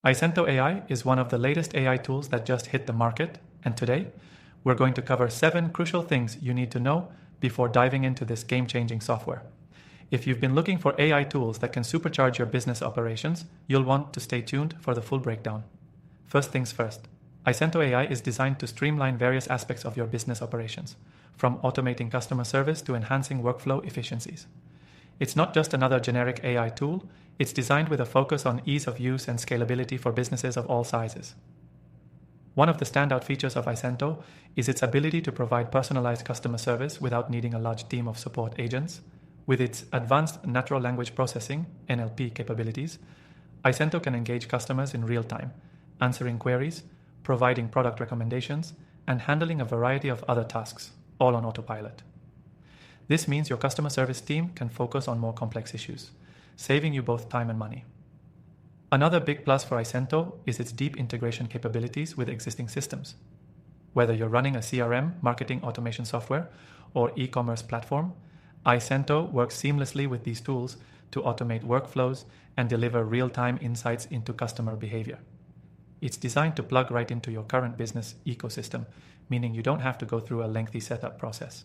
Aisento AI is one of the latest AI tools that just hit the market, and today we're going to cover 7 crucial things you need to know before diving into this game-changing software. If you've been looking for AI tools that can supercharge your business operations, you'll want to stay tuned for the full breakdown. First things first, Aisento AI is designed to streamline various aspects of your business operations, from automating customer service to enhancing workflow efficiencies. It's not just another generic AI tool, it's designed with a focus on ease of use and scalability for businesses of all sizes. One of the standout features of Aisento is its ability to provide personalized customer service without needing a large team of support agents. With its advanced natural language processing (NLP) capabilities, Aisento can engage customers in real time, answering queries, providing product recommendations, and handling a variety of other tasks, all on autopilot. This means your customer service team can focus on more complex issues, saving you both time and money. Another big plus for Aisento is its deep integration capabilities with existing systems. Whether you're running a CRM, marketing automation software, or e-commerce platform, Aisento works seamlessly with these tools to automate workflows and deliver real-time insights into customer behavior. It's designed to plug right into your current business ecosystem, meaning you don't have to go through a lengthy setup process.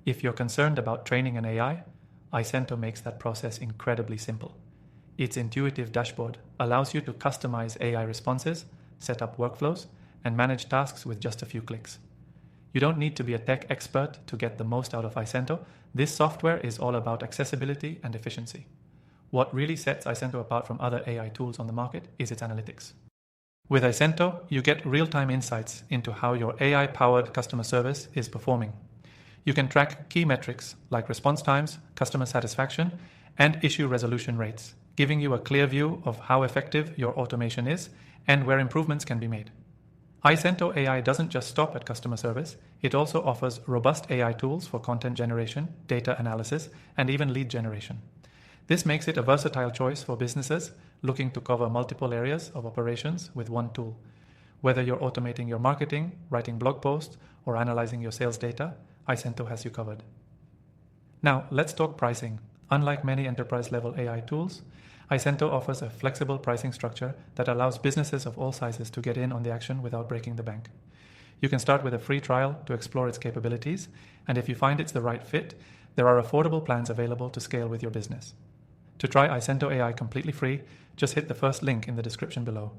If you're concerned about training an AI, Aisento makes that process incredibly simple. Its intuitive dashboard allows you to customize AI responses, set up workflows, and manage tasks with just a few clicks. You don't need to be a tech expert to get the most out of Aisento. This software is all about accessibility and efficiency. What really sets Aisento apart from other AI tools on the market is its analytics. With Aisento, you get real-time insights into how your AI-powered customer service is performing. You can track key metrics like response times, customer satisfaction, and issue resolution rates, giving you a clear view of how effective your automation is and where improvements can be made. Aisento AI doesn't just stop at customer service, it also offers robust AI tools for content generation, data analysis, and even lead generation. This makes it a versatile choice for businesses looking to cover multiple areas of operations with one tool. Whether you're automating your marketing, writing blog posts, or analyzing your sales data, Aisento has you covered. Now, let's talk pricing. Unlike many enterprise-level AI tools, Aisento offers a flexible pricing structure that allows businesses of all sizes to get in on the action without breaking the bank. You can start with a free trial to explore its capabilities, and if you find it's the right fit, there are affordable plans available to scale with your business. To try Aisento AI completely free, just hit the first link in the description below.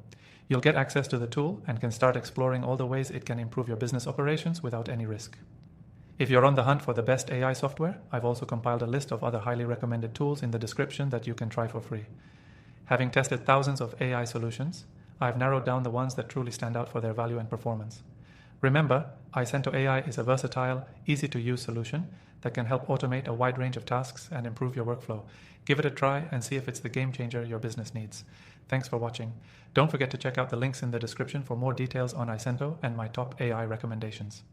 You'll get access to the tool and can start exploring all the ways it can improve your business operations without any risk. If you're on the hunt for the best AI software, I've also compiled a list of other highly recommended tools in the description that you can try for free. Having tested thousands of AI solutions, I've narrowed down the ones that truly stand out for their value and performance. Remember, Aisento AI is a versatile, easy-to-use solution that can help automate a wide range of tasks and improve your workflow. Give it a try and see if it's the game changer your business needs. Thanks for watching. Don't forget to check out the links in the description for more details on Aisento and my top AI recommendations.